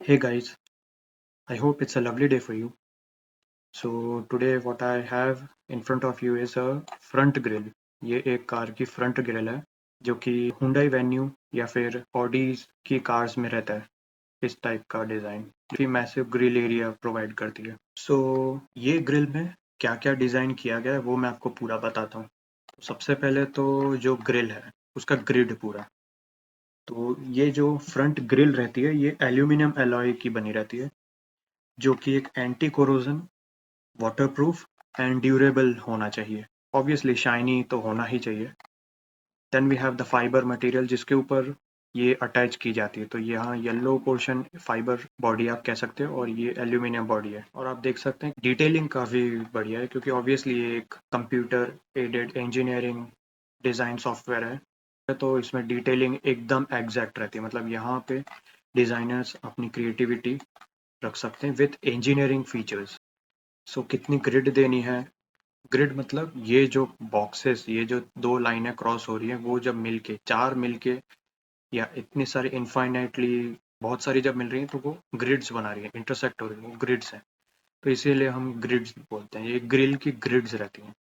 Hey guys, I hope it's a lovely day for you. So today what I have in front of you is a front grill. ये एक car की front grille है जो कि Hyundai Venue या फिर Audi की cars में रहता है। इस टाइप का डिज़ाइन काफ़ी मैसिव ग्रिल एरिया प्रोवाइड करती है। सो ये ग्रिल में क्या क्या डिज़ाइन किया गया है वो मैं आपको पूरा बताता हूँ। सबसे पहले तो जो ग्रिल है उसका ग्रिड पूरा, तो ये जो फ्रंट ग्रिल रहती है ये एल्यूमिनियम एलॉय की बनी रहती है जो कि एक anti corrosion, waterproof and durable होना चाहिए। ऑब्वियसली शाइनी तो होना ही चाहिए। Then we have the fibre material जिसके ऊपर ये अटैच की जाती है। तो यहाँ येलो पोर्शन फाइबर बॉडी आप कह सकते हो और ये एल्यूमिनियम बॉडी है। और आप देख सकते हैं डिटेलिंग काफ़ी बढ़िया है क्योंकि ऑब्वियसली ये एक computer aided engineering design software है, तो इसमें डिटेलिंग एकदम एग्जैक्ट रहती है। मतलब यहाँ पे डिज़ाइनर्स अपनी क्रिएटिविटी रख सकते हैं विथ इंजीनियरिंग फीचर्स। सो कितनी ग्रिड देनी है, ग्रिड मतलब ये जो बॉक्सेस, ये जो दो लाइनें क्रॉस हो रही हैं वो जब मिलके चार मिलके या इतनी सारी इनफाइनाइटली बहुत सारी जब मिल रही हैं तो वो ग्रिड्स बना रही है, इंटरसेक्ट हो रही है, वो ग्रिड्स हैं। तो इसीलिए हम ग्रिड्स बोलते हैं, ये ग्रिल की ग्रिड्स रहती हैं।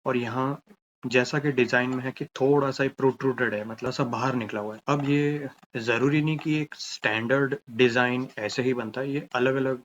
और यहाँ जैसा कि डिजाइन में है कि थोड़ा सा प्रोट्रूडेड है, मतलब सा बाहर निकला हुआ है। अब ये जरूरी नहीं कि एक स्टैंडर्ड डिजाइन ऐसे ही बनता है, ये अलग अलग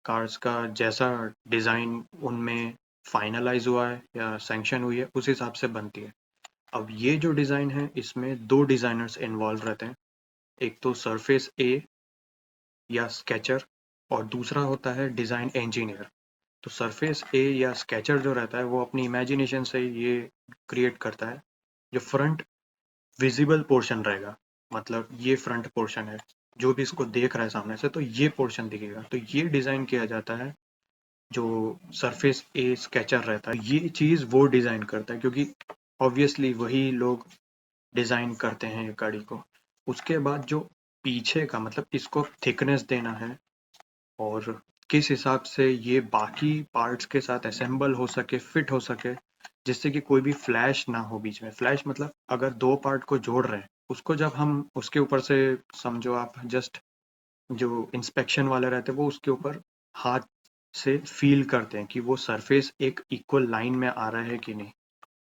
कार्स का जैसा डिज़ाइन उनमें फाइनलाइज हुआ है या सैंक्शन हुई है उस हिसाब से बनती है। अब ये जो डिज़ाइन है इसमें दो डिज़ाइनर्स इन्वॉल्व रहते हैं, एक तो सरफेस ए या स्केचर और दूसरा होता है डिज़ाइन इंजीनियर। तो सरफेस ए या स्केचर जो रहता है वो अपनी इमेजिनेशन से ये क्रिएट करता है जो फ्रंट विजिबल पोर्शन रहेगा। मतलब ये फ्रंट पोर्शन है, जो भी इसको देख रहा है सामने से तो ये पोर्शन दिखेगा, तो ये डिज़ाइन किया जाता है जो सरफेस ए स्केचर रहता है। ये चीज़ वो डिज़ाइन करता है क्योंकि ऑब्वियसली वही लोग डिज़ाइन करते हैं ये गाड़ी को। उसके बाद जो पीछे का मतलब इसको थिकनेस देना है और किस हिसाब से ये बाकी पार्ट्स के साथ असेंबल हो सके, फिट हो सके, जिससे कि कोई भी फ्लैश ना हो बीच में। फ्लैश मतलब अगर दो पार्ट को जोड़ रहे हैं उसको जब हम उसके ऊपर से समझो आप जस्ट जो इंस्पेक्शन वाले रहते हैं वो उसके ऊपर हाथ से फील करते हैं कि वो सरफेस एक इक्वल लाइन में आ रहा है कि नहीं।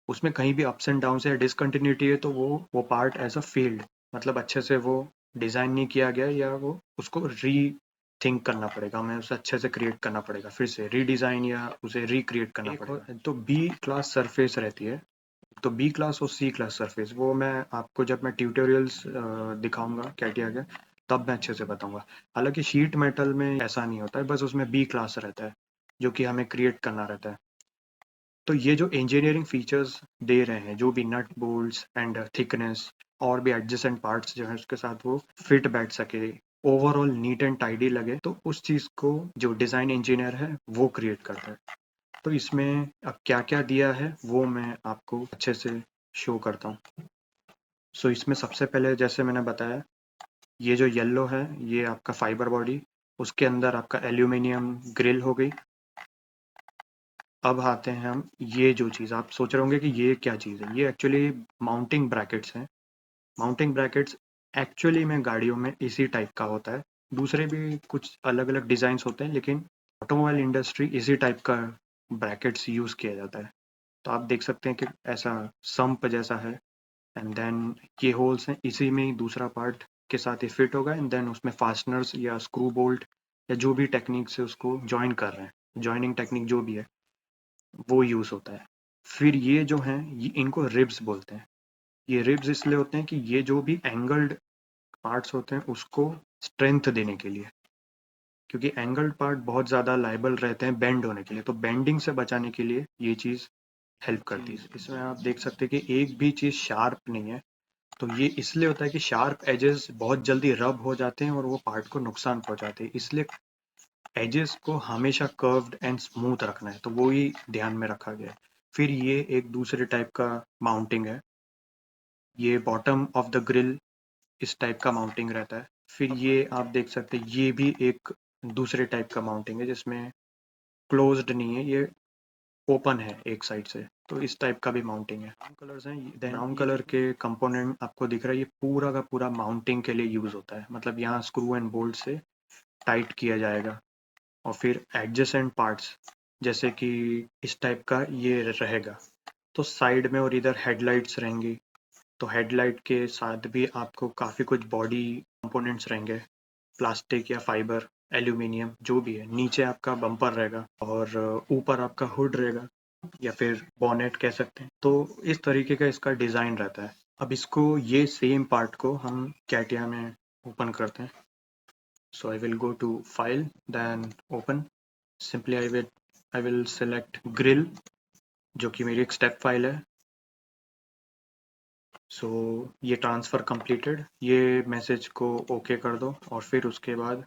उसमें कहीं भी अप्स एंड डाउन या डिसकंटिन्यूटी है तो वो पार्ट एज अ फील्ड, मतलब अच्छे से वो डिज़ाइन नहीं किया गया या वो उसको री थिंक करना पड़ेगा, हमें उसे अच्छे से क्रिएट करना पड़ेगा, फिर से रीडिज़ाइन या उसे रिक्रिएट करना पड़ेगा। तो बी क्लास सरफेस रहती है, तो बी क्लास और सी क्लास सरफेस वो मैं आपको जब मैं ट्यूटोरियल्स दिखाऊंगा क्या किया गया तब मैं अच्छे से बताऊंगा। हालांकि शीट मेटल में ऐसा नहीं होता है, बस उसमें बी क्लास रहता है जो कि हमें क्रिएट करना रहता है। तो ये जो इंजीनियरिंग फीचर्स दे रहे हैं, जो भी नट बोल्ट्स एंड थिकनेस और भी एडजेसेंट पार्ट्स जो है उसके साथ वो फिट बैठ सके, ओवरऑल नीट एंड टाइडी लगे, तो उस चीज़ को जो डिज़ाइन इंजीनियर है वो क्रिएट करता है। तो इसमें अब क्या क्या दिया है वो मैं आपको अच्छे से शो करता हूँ। सो इसमें सबसे पहले जैसे मैंने बताया, ये जो येलो है ये आपका फाइबर बॉडी, उसके अंदर आपका एल्यूमिनियम ग्रिल हो गई। अब आते हैं हम, ये जो चीज़ आप सोच रहे होंगे कि ये क्या चीज़ है, ये एक्चुअली माउंटिंग ब्रैकेट्स हैं। माउंटिंग ब्रैकेट्स एक्चुअली में गाड़ियों में इसी टाइप का होता है, दूसरे भी कुछ अलग अलग डिज़ाइंस होते हैं लेकिन ऑटोमोबाइल इंडस्ट्री इसी टाइप का ब्रैकेट्स यूज़ किया जाता है। तो आप देख सकते हैं कि ऐसा सम्प जैसा है एंड देन ये होल्स हैं, इसी में ही दूसरा पार्ट के साथ ये फिट होगा एंड देन उसमें फास्टनर्स या स्क्रू बोल्ट या जो भी टेक्निक से उसको ज्वाइन कर रहे हैं, ज्वाइनिंग टेक्निक जो भी है वो यूज़ होता है। फिर ये जो हैं ये इनको रिब्स बोलते हैं। ये रिब्स इसलिए होते हैं कि ये जो भी एंगल्ड पार्ट्स होते हैं उसको स्ट्रेंथ देने के लिए, क्योंकि एंगल्ड पार्ट बहुत ज़्यादा लायबल रहते हैं बेंड होने के लिए, तो बेंडिंग से बचाने के लिए ये चीज़ हेल्प करती है। इसमें आप देख सकते हैं कि एक भी चीज़ शार्प नहीं है, तो ये इसलिए होता है कि शार्प एजेस बहुत जल्दी रब हो जाते हैं और वो पार्ट को नुकसान पहुंचाते हैं, इसलिए एजेस को हमेशा कर्व्ड एंड स्मूथ रखना है, तो वो ही ध्यान में रखा गया है। फिर ये एक दूसरे टाइप का माउंटिंग है, ये बॉटम ऑफ द ग्रिल इस टाइप का माउंटिंग रहता है। फिर ये आप देख सकते हैं ये भी एक दूसरे टाइप का माउंटिंग है जिसमें क्लोज्ड नहीं है, ये ओपन है एक साइड से, तो इस टाइप का भी माउंटिंग है। ब्राउन कलर्स हैं, ब्राउन कलर के कंपोनेंट आपको दिख रहा है, ये पूरा का पूरा माउंटिंग के लिए यूज होता है। मतलब यहाँ स्क्रू एंड बोल्ट से टाइट किया जाएगा। और फिर एडजेसेंट पार्ट्स जैसे कि इस टाइप का ये रहेगा। तो साइड में और इधर हेडलाइट्स रहेंगी, तो हेडलाइट के साथ भी आपको काफ़ी कुछ बॉडी कंपोनेंट्स रहेंगे, प्लास्टिक या फाइबर, एल्यूमिनियम जो भी है। नीचे आपका बम्पर रहेगा और ऊपर आपका हुड रहेगा या फिर बॉनेट कह सकते हैं। तो इस तरीके का इसका डिज़ाइन रहता है। अब इसको ये सेम पार्ट को हम कैटिया में ओपन करते हैं। So I will go to file then open. Simply I will select grill जो कि मेरी एक स्टेप फाइल है। सो ये ट्रांसफ़र कंप्लीटेड, ये मैसेज को ओके कर दो और फिर उसके बाद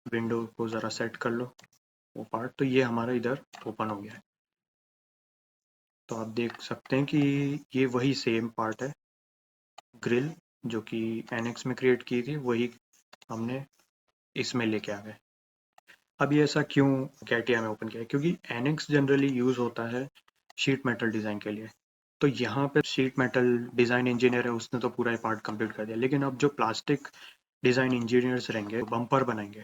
विंडो को ज़रा सेट कर लो वो पार्ट। तो ये हमारा इधर ओपन हो गया है। तो आप देख सकते हैं कि ये वही सेम पार्ट है, ग्रिल जो कि एनएक्स में क्रिएट की थी, वही हमने इसमें लेके आ गए। अब ये ऐसा क्यों कैटिया में ओपन किया है? क्योंकि एनएक्स जनरली यूज़ होता है शीट मेटल डिज़ाइन के लिए। तो यहाँ पे शीट मेटल डिज़ाइन इंजीनियर है, उसने तो पूरा पार्ट कंप्लीट कर दिया। लेकिन अब जो प्लास्टिक डिज़ाइन इंजीनियर्स रहेंगे, बम्पर बनाएंगे,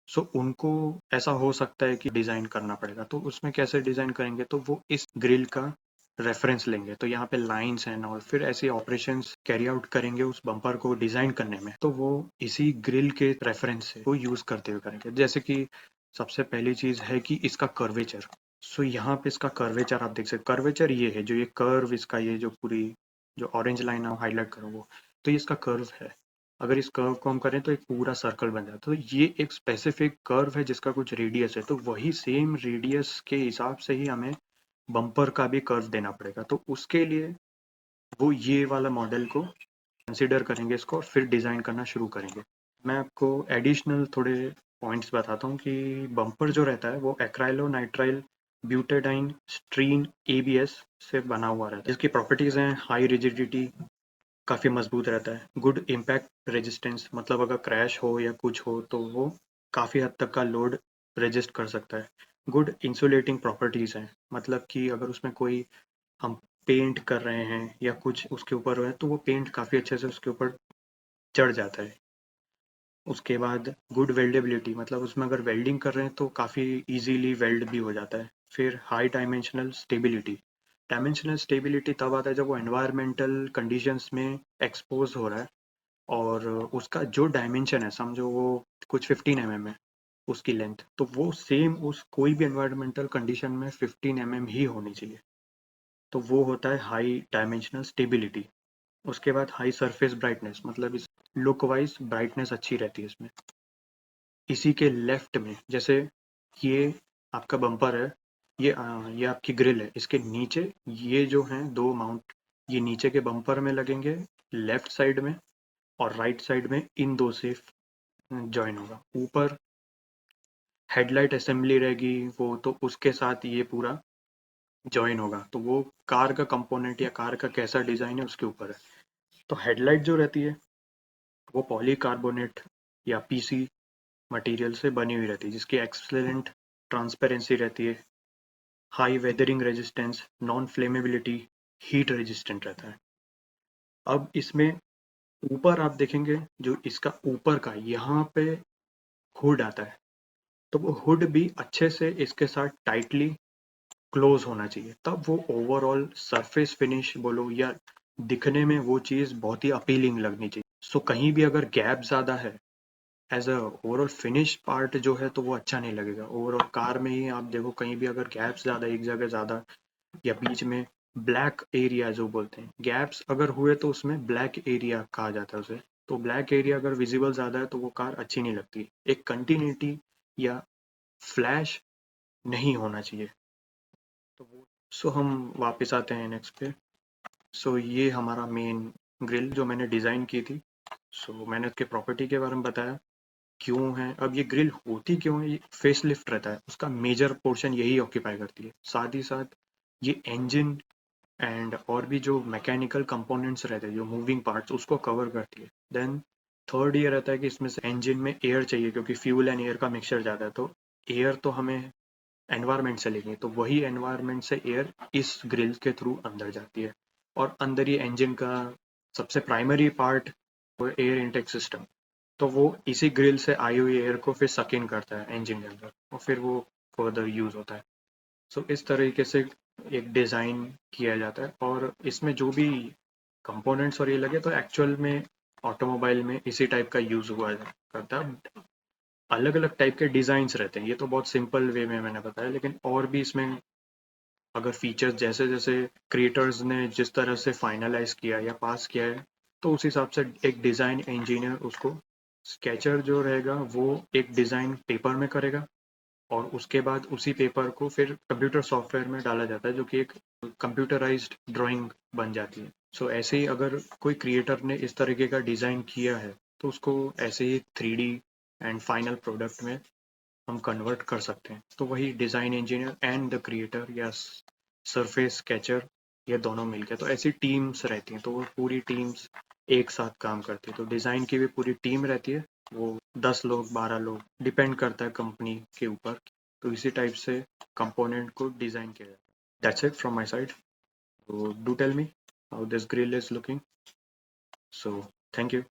सो उनको ऐसा हो सकता है कि डिज़ाइन करना पड़ेगा। तो उसमें कैसे डिज़ाइन करेंगे? तो वो इस ग्रिल का रेफरेंस लेंगे। तो यहाँ पे लाइंस हैं और फिर ऐसे ऑपरेशंस कैरी आउट करेंगे उस बम्पर को डिज़ाइन करने में। तो वो इसी ग्रिल के रेफरेंस से वो यूज़ करते हुए करेंगे। जैसे कि सबसे पहली चीज़ है कि इसका कर्वेचर। सो यहाँ पे इसका कर्वेचर आप देख सकते, कर्वेचर ये है, जो ये कर्व इसका, ये जो पूरी जो ऑरेंज लाइन आप हाईलाइट करो वो, तो ये इसका कर्व है। अगर इस कर्व को हम करें तो एक पूरा सर्कल बन जाता है। तो ये एक स्पेसिफिक कर्व है जिसका कुछ रेडियस है, तो वही सेम रेडियस के हिसाब से ही हमें बम्पर का भी कर्व देना पड़ेगा। तो उसके लिए वो ये वाला मॉडल को कंसिडर करेंगे इसको और फिर डिज़ाइन करना शुरू करेंगे। मैं आपको एडिशनल थोड़े पॉइंट्स बताता हूँ कि बम्पर जो रहता है वो एक्राइलो नाइट्राइल ब्यूटेडाइन स्ट्रीन एबीएस से बना हुआ रहता है, जिसकी प्रॉपर्टीज़ हैं हाई रिजिडिटी, काफ़ी मजबूत रहता है, गुड इम्पैक्ट रेजिस्टेंस, मतलब अगर क्रैश हो या कुछ हो तो वो काफ़ी हद तक का लोड रेजिस्ट कर सकता है। गुड इंसुलेटिंग प्रॉपर्टीज़ हैं, मतलब कि अगर उसमें कोई हम पेंट कर रहे हैं या कुछ उसके ऊपर है तो वो पेंट काफ़ी अच्छे से उसके ऊपर चढ़ जाता है। उसके बाद गुड वेल्डेबिलिटी, मतलब उसमें अगर वेल्डिंग कर रहे हैं तो काफ़ी इजीली वेल्ड भी हो जाता है। फिर high dimensional stability, dimensional stability तब आता है जब वो एनवायरमेंटल कंडीशंस में एक्सपोज हो रहा है और उसका जो डायमेंशन है, समझो वो कुछ 15 mm है उसकी लेंथ, तो वो सेम उस कोई भी एनवायरमेंटल कंडीशन में 15 mm ही होनी चाहिए। तो वो होता है हाई डायमेंशनल स्टेबिलिटी। उसके बाद हाई सरफेस ब्राइटनेस, मतलब इस लुक वाइज ब्राइटनेस अच्छी रहती है इसमें। इसी के लेफ्ट में जैसे ये आपका बम्पर है, ये आपकी ग्रिल है, इसके नीचे ये जो हैं दो माउंट, ये नीचे के बम्पर में लगेंगे लेफ्ट साइड में, और राइट साइड में इन दो से जॉइन होगा। ऊपर हेडलाइट असेंबली रहेगी वो, तो उसके साथ ये पूरा जॉइन होगा। तो वो कार का कंपोनेंट या कार का कैसा डिज़ाइन है उसके ऊपर है। तो हेडलाइट जो रहती है वो पॉलीकार्बोनेट या पीसी मटेरियल से बनी हुई रहती है, जिसकी एक्सलेंट ट्रांसपेरेंसी रहती है, high weathering resistance, non flammability, heat resistant रहता है। अब इसमें ऊपर आप देखेंगे जो इसका ऊपर का यहाँ पे हुड आता है, तो वो हुड भी अच्छे से इसके साथ टाइटली क्लोज होना चाहिए, तब वो ओवरऑल सरफेस फिनिश बोलो या दिखने में वो चीज़ बहुत ही अपीलिंग लगनी चाहिए। सो कहीं भी अगर गैप ज़्यादा है as a overall finish part जो है तो वो अच्छा नहीं लगेगा। ओवरऑल कार में ही आप देखो कहीं भी अगर गैप्स ज़्यादा, एक जगह ज़्यादा या बीच में ब्लैक एरिया जो बोलते हैं, गैप्स अगर हुए तो उसमें ब्लैक एरिया कहा जाता है उसे। तो ब्लैक एरिया अगर विजिबल ज़्यादा है तो वो कार अच्छी नहीं लगती, एक कंटिन्यूटी या फ्लैश नहीं होना चाहिए। तो वो सो हम वापस आते हैं नेक्स्ट पे। सो ये हमारा मेन ग्रिल जो मैंने डिज़ाइन की थी। सो मैंने उसके प्रॉपर्टी के बारे में बताया क्यों है। अब ये ग्रिल होती क्यों है, ये फेस लिफ्ट रहता है, उसका मेजर पोर्शन यही ऑक्यूपाई करती है। साथ ही साथ ये इंजन एंड और भी जो मैकेनिकल कंपोनेंट्स रहते हैं, जो मूविंग पार्ट्स, उसको कवर करती है। देन थर्ड ये रहता है कि इसमें से इंजन में एयर चाहिए, क्योंकि फ्यूल एंड एयर का मिक्सचर ज़्यादा है, तो एयर तो हमें एनवायरनमेंट से लेंगे, तो वही एनवायरनमेंट से एयर इस ग्रिल के थ्रू अंदर जाती है। और अंदर ही इंजन का सबसे प्राइमरी पार्ट वो एयर इनटेक सिस्टम, तो वो इसी ग्रिल से आई हुई एयर को फिर सक इन करता है इंजन के अंदर और फिर वो फर्दर यूज़ होता है। सो इस तरीके से एक डिज़ाइन किया जाता है और इसमें जो भी कंपोनेंट्स और ये लगे तो एक्चुअल में ऑटोमोबाइल में इसी टाइप का यूज़ हुआ करता है। अलग अलग टाइप के डिज़ाइंस रहते हैं, ये तो बहुत सिंपल वे में मैंने बताया, लेकिन और भी इसमें अगर फीचर्स जैसे जैसे क्रिएटर्स ने जिस तरह से फाइनलाइज किया या पास किया है तो उस हिसाब से एक डिज़ाइन इंजीनियर उसको स्केचर जो रहेगा वो एक डिज़ाइन पेपर में करेगा और उसके बाद उसी पेपर को फिर कंप्यूटर सॉफ्टवेयर में डाला जाता है जो कि एक कंप्यूटराइज्ड ड्राइंग बन जाती है। सो ऐसे ही अगर कोई क्रिएटर ने इस तरीके का डिज़ाइन किया है तो उसको ऐसे ही 3D एंड फाइनल प्रोडक्ट में हम कन्वर्ट कर सकते हैं। तो वही design engineer and the creator या सरफेस स्केचर ये दोनों मिलकर, तो ऐसी टीम्स रहती हैं, तो वो पूरी टीम्स एक साथ काम करती है। तो डिज़ाइन की भी पूरी टीम रहती है, वो 10 लोग 12 लोग डिपेंड करता है कंपनी के ऊपर। तो इसी टाइप से कंपोनेंट को डिज़ाइन किया जाता है। That's it from my side. So do tell me how this grill is looking. So thank you.